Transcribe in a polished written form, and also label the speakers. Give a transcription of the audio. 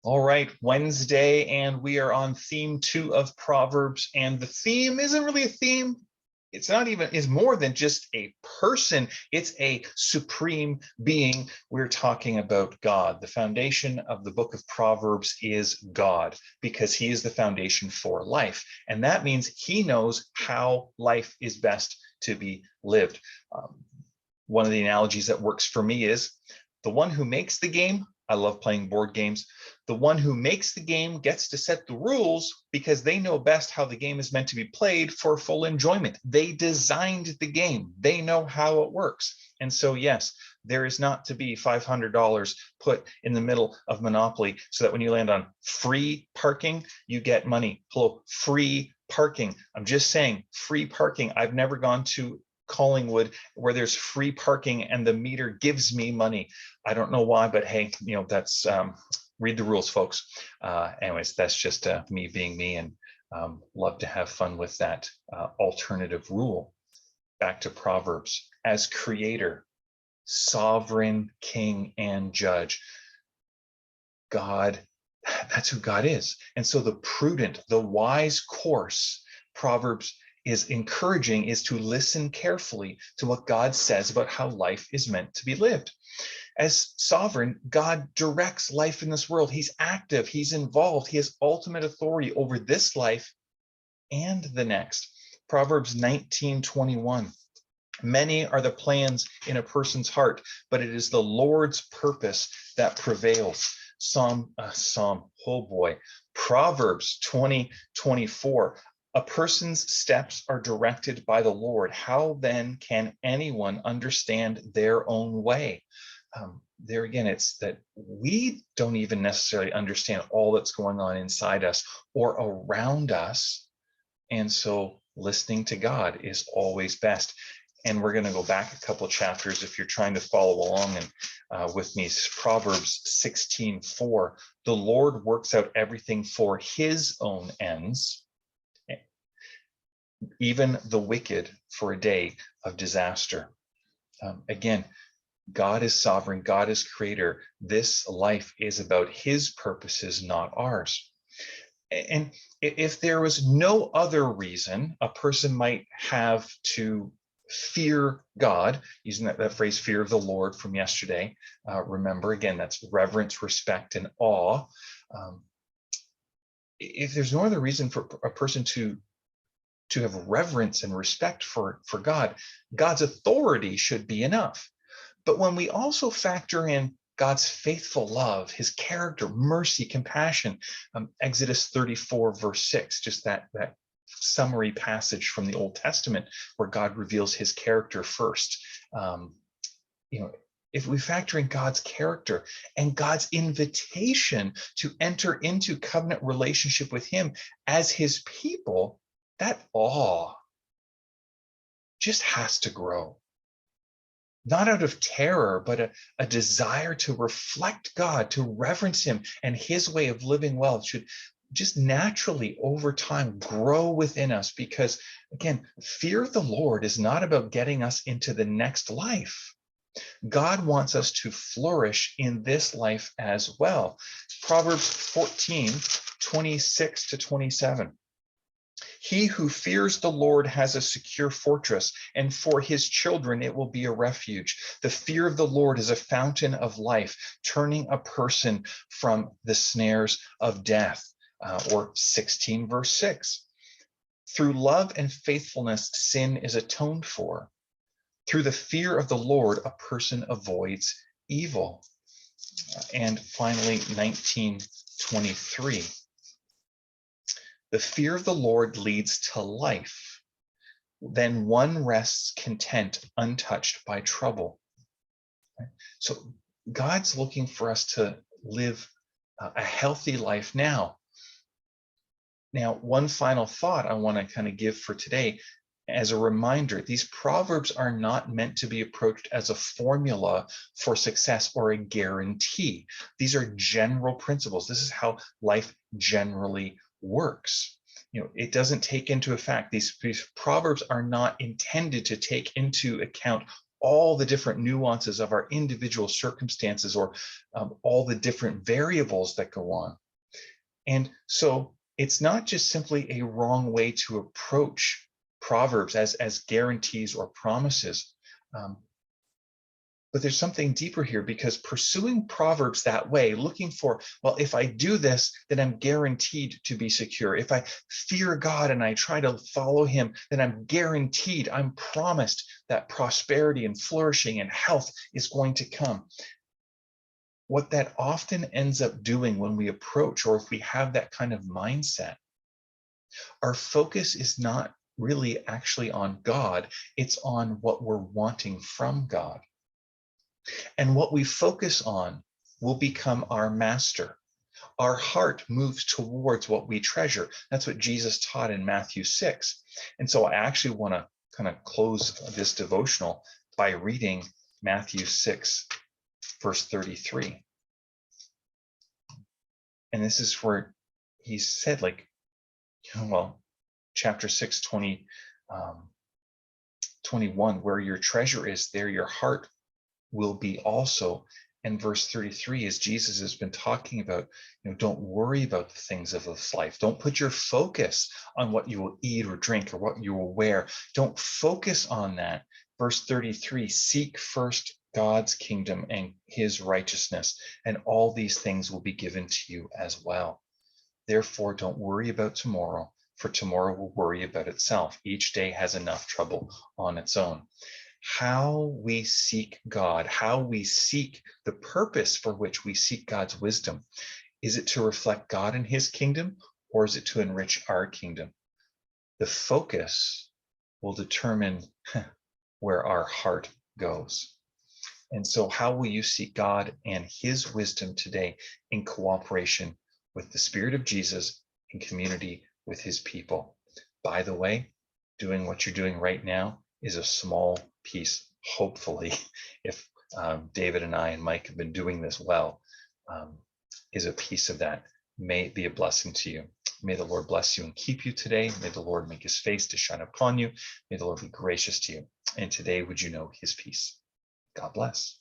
Speaker 1: All right, Wednesday, and we are on theme 2 of Proverbs. And the theme isn't really a theme. It's not even, is more than just a person. It's a supreme being. We're talking about God. The foundation of the book of Proverbs is God, because he is the foundation for life. And that means he knows how life is best to be lived. One of the analogies that works for me is the one who makes the game. I love playing board games. The one who makes the game gets to set the rules because they know best how the game is meant to be played for full enjoyment. They designed the game. They know how it works. And so, yes, there is not to be $500 put in the middle of Monopoly so that when you land on free parking, you get money. Hello, free parking. I'm just saying free parking. I've never gone to Collingwood where there's free parking and the meter gives me money. I don't know why, but hey, that's read the rules, folks. Anyways, that's just me being me, and love to have fun with that alternative rule. Back to Proverbs. As creator, sovereign, king, and judge, God, that's who God is. And so the prudent, the wise course, Proverbs is encouraging, is to listen carefully to what God says about how life is meant to be lived. As sovereign, God directs life in this world. He's active, he's involved, he has ultimate authority over this life and the next. Proverbs 19:21. Many are the plans in a person's heart, but it is the Lord's purpose that prevails. Proverbs 20:24. A person's steps are directed by the Lord. How then can anyone understand their own way? There again, it's that we don't even necessarily understand all that's going on inside us or around us. And so listening to God is always best. And we're going to go back a couple of chapters if you're trying to follow along and with me. Proverbs 16:4. The Lord works out everything for his own ends, even the wicked for a day of disaster. Again, God is sovereign, God is creator. This life is about his purposes, not ours. And if there was no other reason a person might have to fear God, using that phrase, fear of the Lord from yesterday, remember, again, that's reverence, respect, and awe. If there's no other reason for a person to have reverence and respect for God, God's authority should be enough. But when we also factor in God's faithful love, his character, mercy, compassion, Exodus 34, verse 6, just that summary passage from the Old Testament where God reveals his character first. If we factor in God's character and God's invitation to enter into covenant relationship with him as his people, that awe just has to grow. Not out of terror, but a desire to reflect God, to reverence him and his way of living well should just naturally over time grow within us, because again, fear of the Lord is not about getting us into the next life. God wants us to flourish in this life as well. Proverbs 14:26-27. He who fears the Lord has a secure fortress, and for his children it will be a refuge. The fear of the Lord is a fountain of life, turning a person from the snares of death. Or 16, verse 6. Through love and faithfulness, sin is atoned for. Through the fear of the Lord, a person avoids evil. And finally, 19:23. The fear of the Lord leads to life. Then one rests content, untouched by trouble. So God's looking for us to live a healthy life now. Now, one final thought I want to kind of give for today as a reminder, these Proverbs are not meant to be approached as a formula for success or a guarantee. These are general principles. This is how life generally works. It doesn't take into effect, these Proverbs are not intended to take into account all the different nuances of our individual circumstances, or all the different variables that go on. And so it's not just simply a wrong way to approach Proverbs as guarantees or promises. But there's something deeper here, because pursuing Proverbs that way, looking for, well, if I do this, then I'm guaranteed to be secure. If I fear God and I try to follow him, then I'm guaranteed, I'm promised that prosperity and flourishing and health is going to come. What that often ends up doing when we approach, or if we have that kind of mindset, our focus is not really actually on God, it's on what we're wanting from God. And what we focus on will become our master. Our heart moves towards what we treasure. That's what Jesus taught in Matthew 6. And so I actually want to kind of close this devotional by reading Matthew 6, verse 33. And this is where he said, like, well, chapter 6, 21, where your treasure is, there your heart will be also. And verse 33 is Jesus has been talking about, don't worry about the things of this life. Don't put your focus on what you will eat or drink or what you will wear. Don't focus on that. Verse 33, seek first God's kingdom and his righteousness, and all these things will be given to you as well. Therefore, don't worry about tomorrow, for tomorrow will worry about itself. Each day has enough trouble on its own. How we seek God, how we seek the purpose for which we seek God's wisdom. Is it to reflect God and his kingdom, or is it to enrich our kingdom? The focus will determine where our heart goes. And so how will you seek God and his wisdom today in cooperation with the Spirit of Jesus, in community with his people? By the way, doing what you're doing right now is a small piece, hopefully, if David and I and Mike have been doing this well, is a piece of that. May it be a blessing to you. May the Lord bless you and keep you today. May the Lord make his face to shine upon you. May the Lord be gracious to you. And today, would you know his peace? God bless.